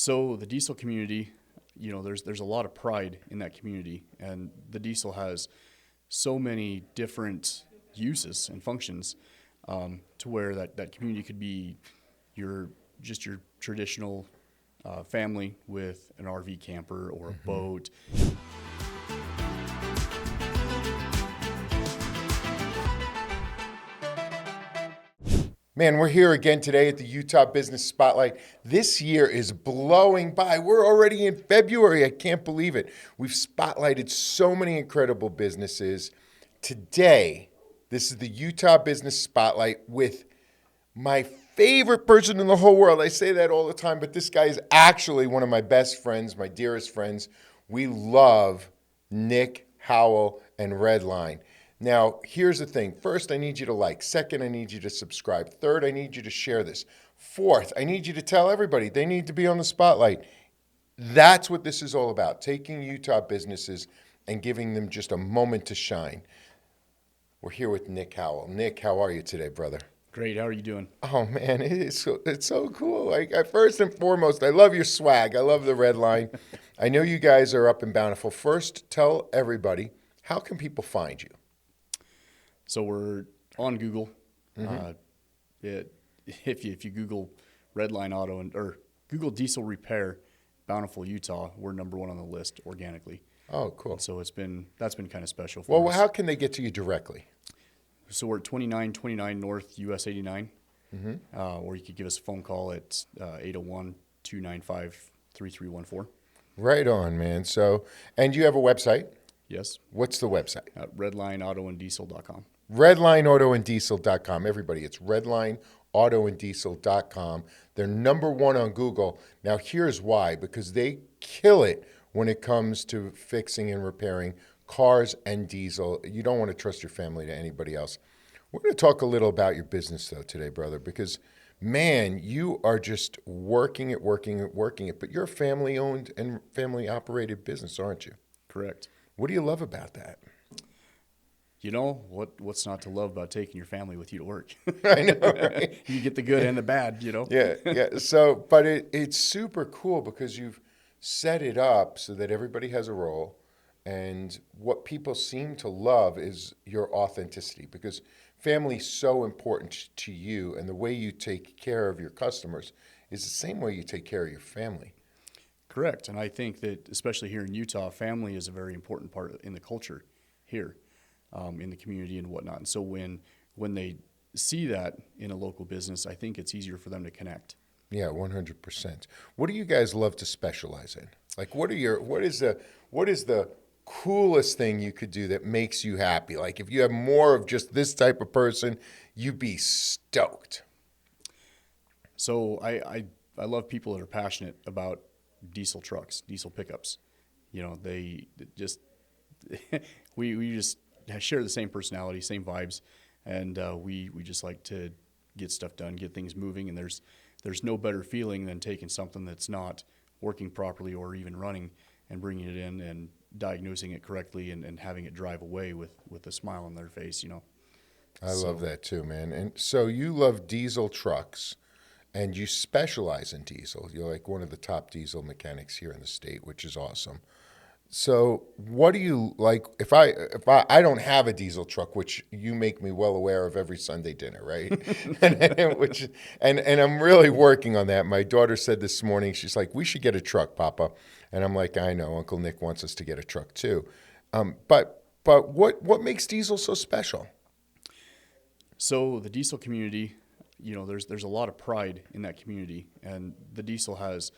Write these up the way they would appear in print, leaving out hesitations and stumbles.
So the diesel community, there's a lot of pride in that community, and the diesel has so many different uses and functions, to where that community could be your traditional family with an RV camper or a boat. Man, we're here again today at the Utah Business Spotlight. This year is blowing by. We're already in February. I can't believe it. We've spotlighted so many incredible businesses. Today, this is the Utah Business Spotlight with my favorite person in the whole world. I say that all the time, but this guy is actually one of my best friends, my dearest friends. We love Nick Howell and Redline. Now, here's the thing. First, I need you to like. Second, I need you to subscribe. Third, I need you to share this. Fourth, I need you to tell everybody they need to be on the spotlight. That's what this is all about, taking Utah businesses and giving them just a moment to shine. We're here with Nick Howell. Nick, how are you today, brother? Great. How are you doing? Oh, man, it's so cool. First and foremost, I love your swag. I love the Redline. I know you guys are up in Bountiful. First, tell everybody, how can people find you? So we're on Google. If you Google Redline Auto or Google Diesel Repair, Bountiful, Utah, we're number one on the list organically. Oh, cool. And so that's been kind of special for us. Well, how can they get to you directly? So we're at 2929 North US 89, or you could give us a phone call at 801-295-3314. Right on, man. So, and you have a website? Yes. What's the website? RedlineAutoandDiesel.com. RedlineAutoandDiesel.com. Everybody, it's RedlineAutoandDiesel.com. They're number one on Google. Now, here's why. Because they kill it when it comes to fixing and repairing cars and diesel. You don't want to trust your family to anybody else. We're going to talk a little about your business, though, today, brother, because, man, you are just working it. But you're a family-owned and family-operated business, aren't you? Correct. What do you love about that? You know, what's not to love about taking your family with you to work? I know, right? You get the good and the bad, Yeah. So, but it's super cool because you've set it up so that everybody has a role. And what people seem to love is your authenticity, because family is so important to you, and the way you take care of your customers is the same way you take care of your family. Correct. And I think that, especially here in Utah, family is a very important part in the culture here, in the community and whatnot. And so when they see that in a local business, I think it's easier for them to connect. Yeah, 100%. What do you guys love to specialize in? Like, what is the coolest thing you could do that makes you happy? Like, if you have more of just this type of person, you'd be stoked. So I love people that are passionate about diesel trucks, diesel pickups. They just we just share the same personality, same vibes, and we just like to get stuff done, get things moving. And there's no better feeling than taking something that's not working properly or even running and bringing it in and diagnosing it correctly and having it drive away with a smile on their face. I love that too, man. And so you love diesel trucks. And you specialize in diesel. You're like one of the top diesel mechanics here in the state, which is awesome. So what do you like? If I don't have a diesel truck, which you make me well aware of every Sunday dinner, right? and I'm really working on that. My daughter said this morning, she's like, "We should get a truck, Papa." And I'm like, "I know, Uncle Nick wants us to get a truck too." But what makes diesel so special? So the diesel community, there's a lot of pride in that community, and the diesel has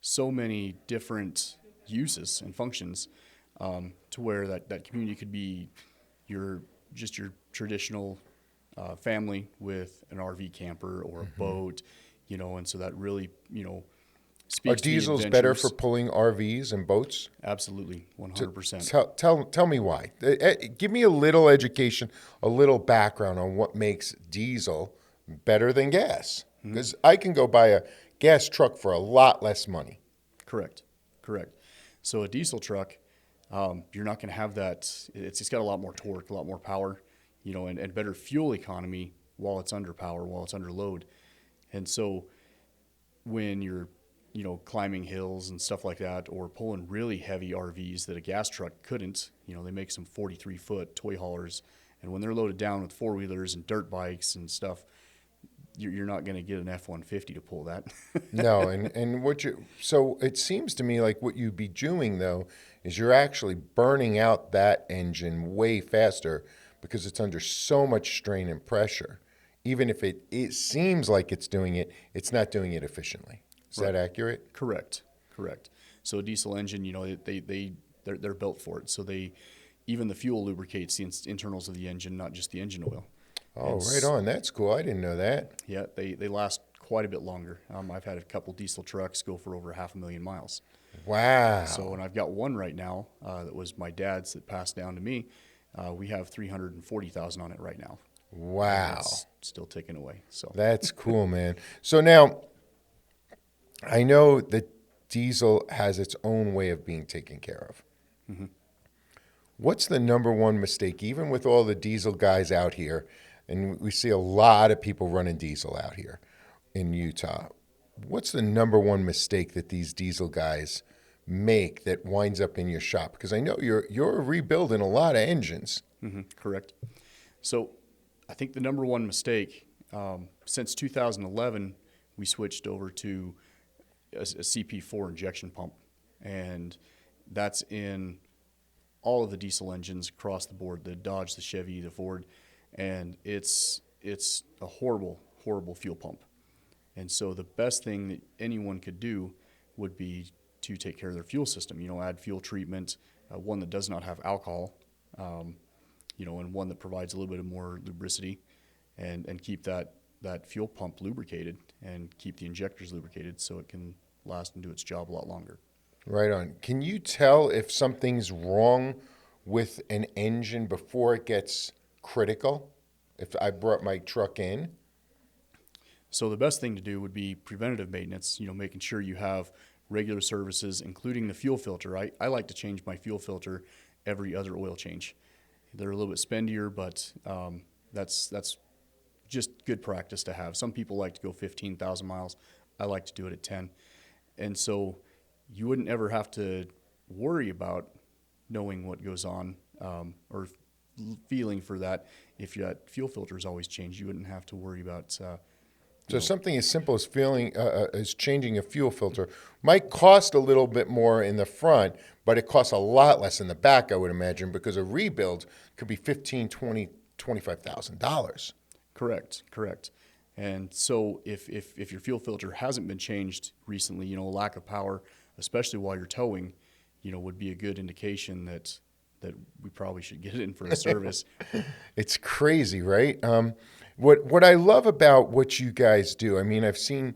so many different uses and functions, to where that community could be your traditional family with an RV camper or a boat, and so that really, speaks Are diesels to the better adventures. for pulling RVs and boats? Absolutely, 100%. Tell me why. Give me a little education, a little background on what makes diesel better than gas. Because I can go buy a gas truck for a lot less money. Correct. So a diesel truck, you're not going to have that. It's got a lot more torque, a lot more power, and better fuel economy while it's under power, while it's under load. And so when you're climbing hills and stuff like that, or pulling really heavy RVs that a gas truck couldn't. They make some 43-foot toy haulers, and when they're loaded down with four-wheelers and dirt bikes and stuff, you're not going to get an F-150 to pull that. No, and so it seems to me like what you'd be doing though is you're actually burning out that engine way faster because it's under so much strain and pressure. Even if it seems like it's doing it, it's not doing it efficiently. Is that accurate? Correct. So a diesel engine, they're built for it. So even the fuel lubricates the internals of the engine, not just the engine oil. Oh, right on. That's cool. I didn't know that. Yeah, they last quite a bit longer. I've had a couple diesel trucks go for over 500,000 miles. Wow. So, and I've got one right now that was my dad's that passed down to me. We have 340,000 on it right now. Wow. It's still ticking away. So that's cool, man. So now, I know that diesel has its own way of being taken care of. Mm-hmm. What's the number one mistake, even with all the diesel guys out here, and we see a lot of people running diesel out here in Utah, what's the number one mistake that these diesel guys make that winds up in your shop? Because I know you're rebuilding a lot of engines. Mm-hmm. Correct. So I think the number one mistake, since 2011, we switched over to a CP4 injection pump, and that's in all of the diesel engines across the board, the Dodge, the Chevy, the Ford, and it's a horrible fuel pump. And so the best thing that anyone could do would be to take care of their fuel system, add fuel treatment, one that does not have alcohol, and one that provides a little bit of more lubricity, and keep that fuel pump lubricated and keep the injectors lubricated so it can last and do its job a lot longer. Right on. Can you tell if something's wrong with an engine before it gets critical? If I brought my truck in? So the best thing to do would be preventative maintenance, making sure you have regular services, including the fuel filter. I like to change my fuel filter every other oil change. They're a little bit spendier, but that's just good practice to have. Some people like to go 15,000 miles. I like to do it at 10. And so you wouldn't ever have to worry about knowing what goes on or feeling for that. If that fuel filter is always changed, you wouldn't have to worry about. So something as simple as changing a fuel filter might cost a little bit more in the front, but it costs a lot less in the back, I would imagine, because a rebuild could be $15,000, $20,000, $25,000. Correct. And so if your fuel filter hasn't been changed recently, a lack of power, especially while you're towing, would be a good indication that we probably should get it in for a service. It's crazy, right? What I love about what you guys do, I mean, I've seen,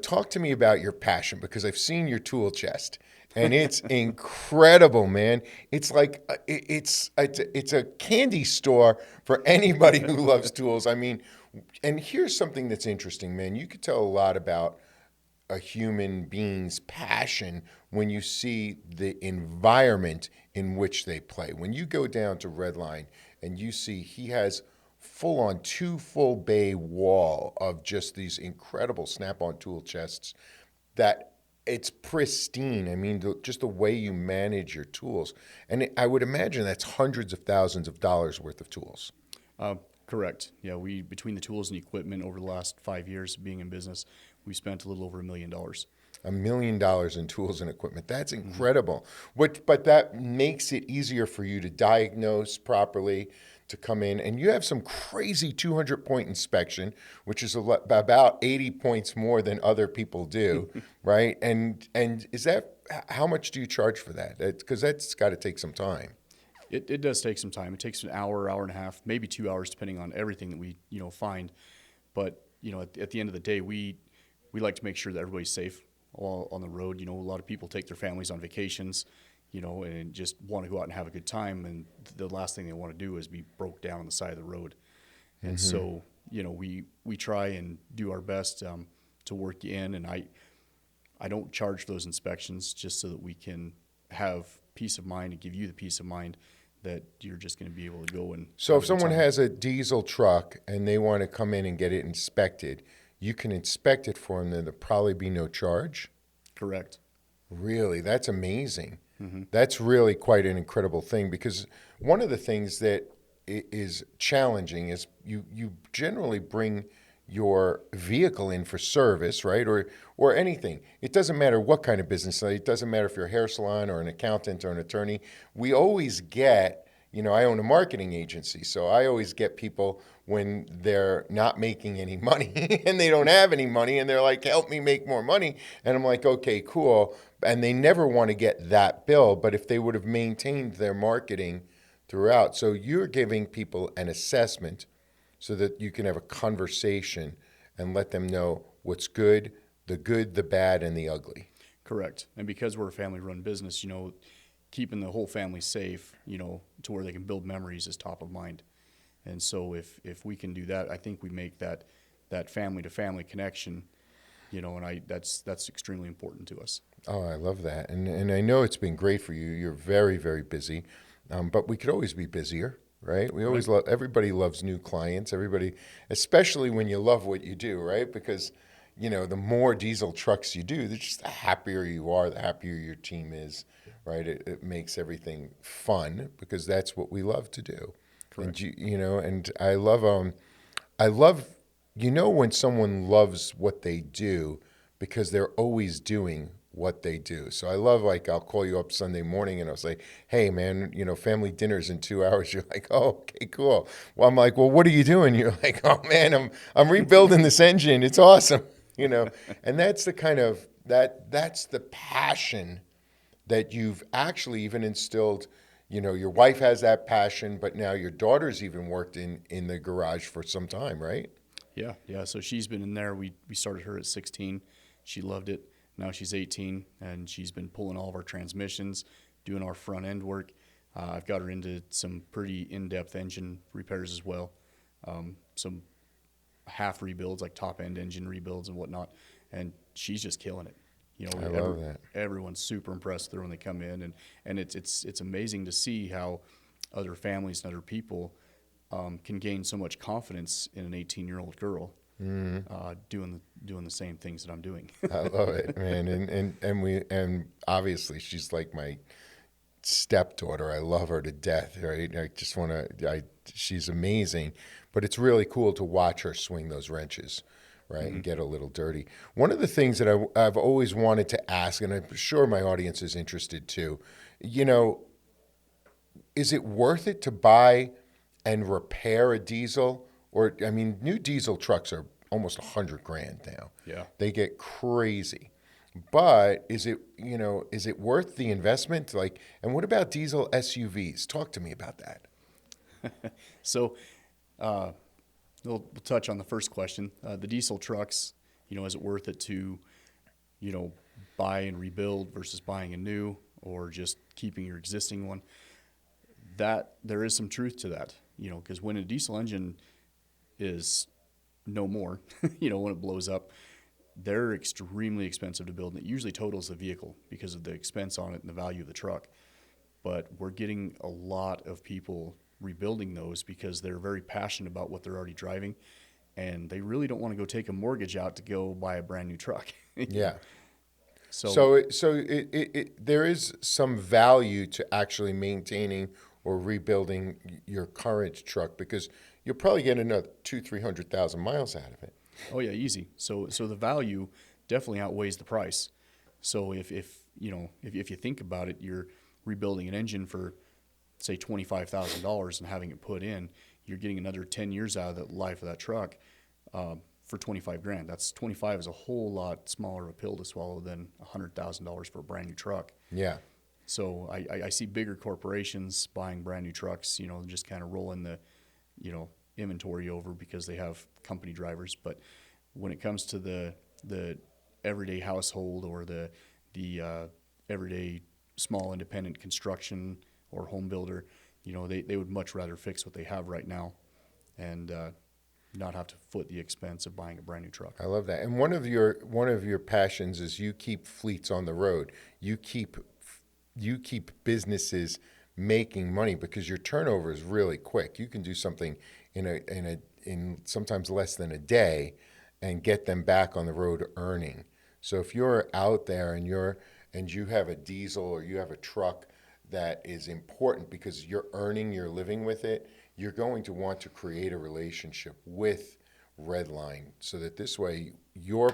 talk to me about your passion, because I've seen your tool chest, and it's incredible, man. It's like it's a candy store for anybody who loves tools. I mean, and here's something that's interesting, man. You could tell a lot about a human being's passion when you see the environment in which they play. When you go down to Redline and you see he has full-on 2 full bay wall of just these incredible snap-on tool chests that it's pristine. I mean, just the way you manage your tools. And I would imagine that's hundreds of thousands of dollars worth of tools. Correct. Yeah, between the tools and equipment over the last 5 years being in business, we spent a little over $1 million. $1 million in tools and equipment. That's incredible. But that makes it easier for you to diagnose properly, to come in. And you have some crazy 200-point inspection, which is about 80 points more than other people do, right? And is that, how much do you charge for that? Because that's got to take some time. It does take some time. It takes an hour and a half, maybe 2 hours, depending on everything that we find. But at the end of the day, we like to make sure that everybody's safe all on the road. A lot of people take their families on vacations, and just want to go out and have a good time. And the last thing they want to do is be broke down on the side of the road. And so, we try and do our best to work you in. And I don't charge for those inspections just so that we can have peace of mind and give you the peace of mind that you're just going to be able to go and. So if someone has a diesel truck and they want to come in and get it inspected, you can inspect it for them, then there'll probably be no charge? Correct. Really, that's amazing. That's really quite an incredible thing, because one of the things that is challenging is you generally bring your vehicle in for service, right? Or anything. It doesn't matter what kind of business. It doesn't matter if you're a hair salon or an accountant or an attorney. We always get, I own a marketing agency, so I always get people when they're not making any money and they don't have any money and they're like, help me make more money. And I'm like, okay, cool. And they never want to get that bill, but if they would have maintained their marketing throughout. So you're giving people an assessment so that you can have a conversation and let them know what's good, the bad, and the ugly. Correct. And because we're a family-run business, keeping the whole family safe, to where they can build memories is top of mind. And so if we can do that, I think we make that family-to-family connection, and that's extremely important to us. Oh, I love that. And I know it's been great for you. You're very, very busy, but we could always be busier. Right? We always love, everybody loves new clients, everybody, especially when you love what you do, right? Because, the more diesel trucks you do, just the happier you are, the happier your team is, right? It makes everything fun because that's what we love to do. Correct. And and I love, when someone loves what they do because they're always doing what they do. So I love, like, I'll call you up Sunday morning and I'll say, hey man, family dinner's in 2 hours. You're like, oh, okay, cool. Well, I'm like, well, what are you doing? You're like, oh man, I'm rebuilding this engine. It's awesome. And that's the kind of, that's the passion that you've actually even instilled. Your wife has that passion, but now your daughter's even worked in the garage for some time, right? Yeah. So she's been in there. We started her at 16. She loved it. Now she's 18, and she's been pulling all of our transmissions, doing our front end work. I've got her into some pretty in-depth engine repairs as well, some half rebuilds, like top-end engine rebuilds and whatnot, and she's just killing it. I love that. Everyone's super impressed with her when they come in, and it's amazing to see how other families and other people can gain so much confidence in an 18-year-old girl. Doing the same things that I'm doing. I love it, man, and obviously she's like my stepdaughter. I love her to death, right? I just want to. She's amazing, but it's really cool to watch her swing those wrenches, right, and get a little dirty. One of the things that I've always wanted to ask, and I'm sure my audience is interested too, is it worth it to buy and repair a diesel? Or, new diesel trucks are almost $100,000 now. Yeah. They get crazy. But is it worth the investment? And what about diesel SUVs? Talk to me about that. So, we'll touch on the first question. The diesel trucks, is it worth it to, buy and rebuild versus buying a new, or just keeping your existing one? That there is some truth to that, because when a diesel engine is no more, when it blows up, they're extremely expensive to build, and it usually totals the vehicle because of the expense on it and the value of the truck. But we're getting a lot of people rebuilding those because they're very passionate about what they're already driving, and they really don't want to go take a mortgage out to go buy a brand new truck. Yeah. So there is some value to actually maintaining or rebuilding your current truck, because you'll probably get another 200,000-300,000 miles out of it. Oh yeah, easy. So the value definitely outweighs the price. So if you think about it, you're rebuilding an engine for, say, $25,000 and having it put in, you're getting another 10 years out of the life of that truck for $25,000. That's 25 is a whole lot smaller of a pill to swallow than $100,000 for a brand new truck. Yeah. So I see bigger corporations buying brand new trucks, just kind of rolling the, inventory over because they have company drivers. But when it comes to the everyday household or the everyday small independent construction or home builder, they would much rather fix what they have right now and not have to foot the expense of buying a brand new truck. I love that. And one of your passions is you keep fleets on the road. You keep businesses making money because your turnover is really quick. You can do something in sometimes less than a day and get them back on the road earning. So if you're out there and you have a diesel or you have a truck that is important because you're earning your living with it, you're going to want to create a relationship with Redline so that this way you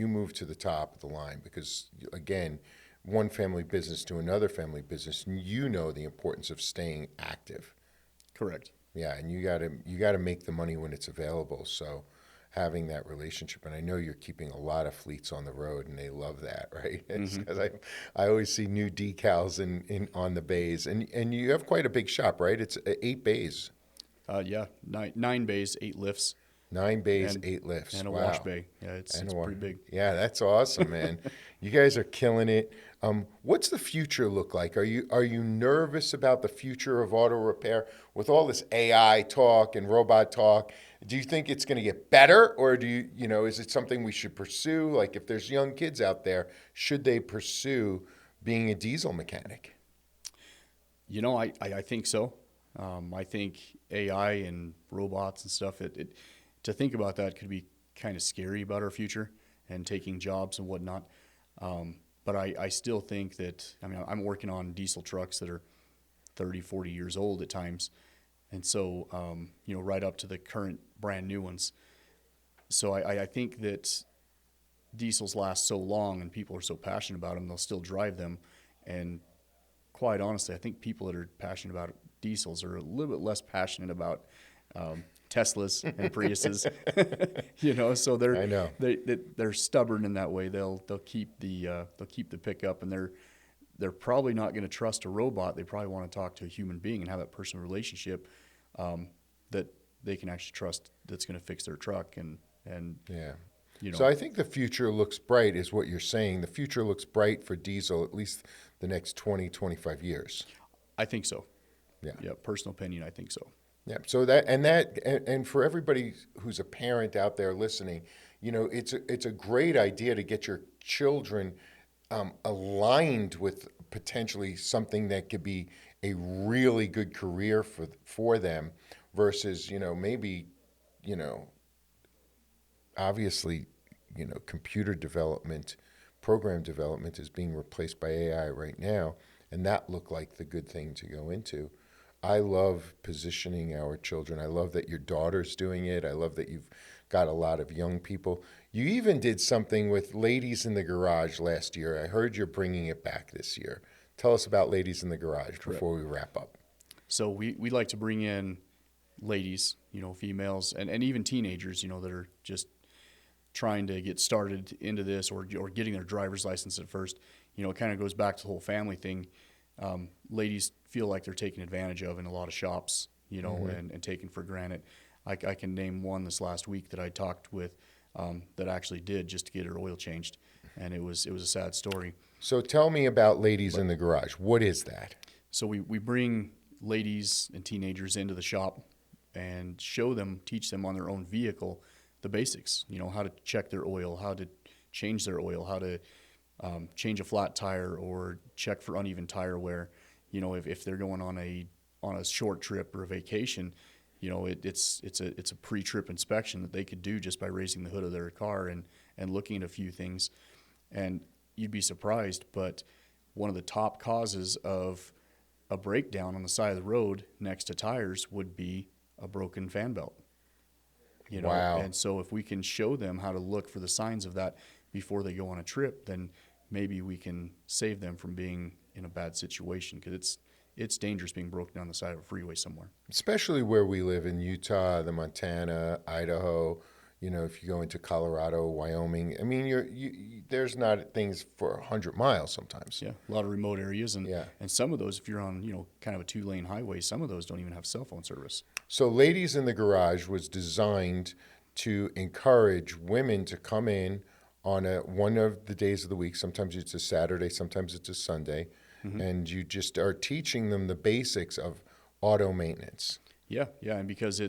move to the top of the line because again, one family business to another family business, you know the importance of staying active. Correct. Yeah, and you gotta make the money when it's available. So having that relationship, and I know you're keeping a lot of fleets on the road, and they love that, right? Because I always see new decals in on the bays, and you have quite a big shop, right? It's 8 bays, Yeah, nine bays, 8 lifts, 9 bays, and 8 lifts. and a wash Wow. bay. Yeah, it's And pretty big. yeah, that's awesome, man. You guys are killing it. What's the future look like? Are you nervous about the future of auto repair with all this AI talk and robot talk? Do you think it's going to get better, or is it something we should pursue? Like, if there's young kids out there, should they pursue being a diesel mechanic? I think so. I think AI and robots and stuff. To think about that could be kind of scary about our future and taking jobs and whatnot. But I still think that, I mean, I'm working on diesel trucks that are 30, 40 years old at times. And so, right up to the current brand new ones. So I think that diesels last so long and people are so passionate about them, they'll still drive them. And quite honestly, I think people that are passionate about diesels are a little bit less passionate about Teslas and Priuses, So I know. they're stubborn in that way. They'll keep the pickup, and they're probably not going to trust a robot. They probably want to talk to a human being and have that personal relationship that they can actually trust. That's going to fix their truck and Yeah. you know So I think the future looks bright, is what you're saying. The future looks bright for diesel, at least the next 20, 25 years. I think so. Yeah. Yeah, personal opinion. I think so. Yeah. So and for everybody who's a parent out there listening, it's a great idea to get your children aligned with potentially something that could be a really good career for them versus maybe you know obviously computer development, program development is being replaced by AI right now, and that looked like the good thing to go into. I love positioning our children. I love that your daughter's doing it. I love that you've got a lot of young people. You even did something with Ladies in the Garage last year. I heard you're bringing it back this year. Tell us about Ladies in the Garage before we wrap up. So we like to bring in ladies, females, and even teenagers, that are just trying to get started into this or getting their driver's license at first. It kind of goes back to the whole family thing. Ladies feel like they're taken advantage of in a lot of shops, and taken for granted. I can name one this last week that I talked with that actually did just to get her oil changed, and it was a sad story. So tell me about Ladies in the Garage. What is that? So we bring ladies and teenagers into the shop and teach them on their own vehicle the basics, how to check their oil, how to change their oil, how to change a flat tire or check for uneven tire wear. If they're going on a short trip or a vacation, it's a pre-trip inspection that they could do just by raising the hood of their car and looking at a few things. And you'd be surprised, but one of the top causes of a breakdown on the side of the road next to tires would be a broken fan belt. Wow. And so if we can show them how to look for the signs of that before they go on a trip, then maybe we can save them from being in a bad situation, because it's dangerous being broken down the side of a freeway somewhere. Especially where we live in Utah, the Montana, Idaho. If you go into Colorado, Wyoming, I mean, there's not things for 100 miles sometimes. Yeah, a lot of remote areas, and Yeah. and some of those, if you're on kind of a 2-lane highway, some of those don't even have cell phone service. So Ladies in the Garage was designed to encourage women to come in on one of the days of the week. Sometimes it's a Saturday, sometimes it's a Sunday, and you just are teaching them the basics of auto maintenance. Yeah, and because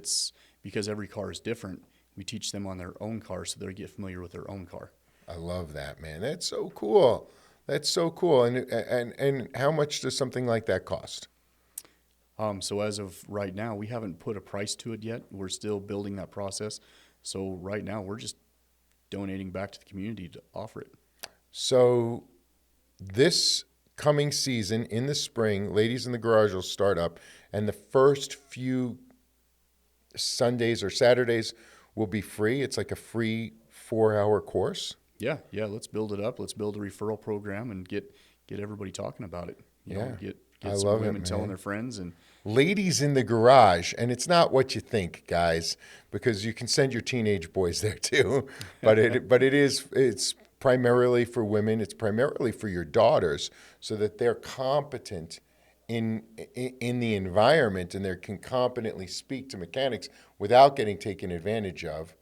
every car is different, we teach them on their own car so they get familiar with their own car. I love that, man. That's so cool. That's so cool. And how much does something like that cost? So as of right now, we haven't put a price to it yet. We're still building that process. So right now, we're just donating back to the community to offer it. So this coming season in the spring, Ladies in the Garage will start up, and the first few Sundays or Saturdays will be free. It's like a free 4-hour course. Yeah, yeah. Let's build it up. Let's build a referral program and get everybody talking about it. You know, Yeah. I get some love it, women telling man. their friends, and Ladies in the Garage, and it's not what you think, guys, because you can send your teenage boys there too. It's primarily for women. It's primarily for your daughters, so that they're competent in the environment and they can competently speak to mechanics without getting taken advantage of.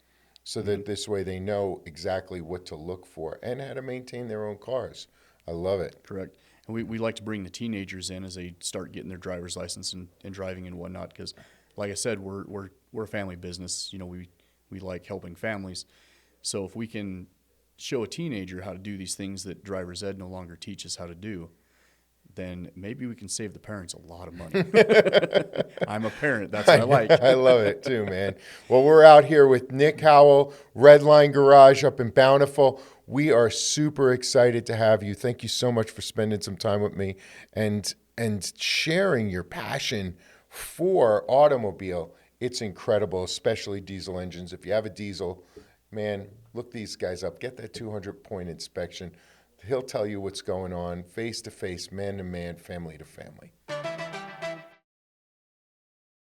So that this way they know exactly what to look for and how to maintain their own cars. I love it. correct. And we like to bring the teenagers in as they start getting their driver's license and driving and whatnot. Because, like I said, we're a family business. You know, we like helping families. So if we can show a teenager how to do these things that driver's ed no longer teaches how to do, then maybe we can save the parents a lot of money. I'm a parent. That's what I like. I love it too, man. Well, we're out here with Nick Howell, Redline Garage up in Bountiful. We are super excited to have you. Thank you so much for spending some time with me and sharing your passion for automobile. It's incredible, especially diesel engines. If you have a diesel, man, look these guys up. Get that 200-point inspection. He'll tell you what's going on, face to face, man to man, family to family.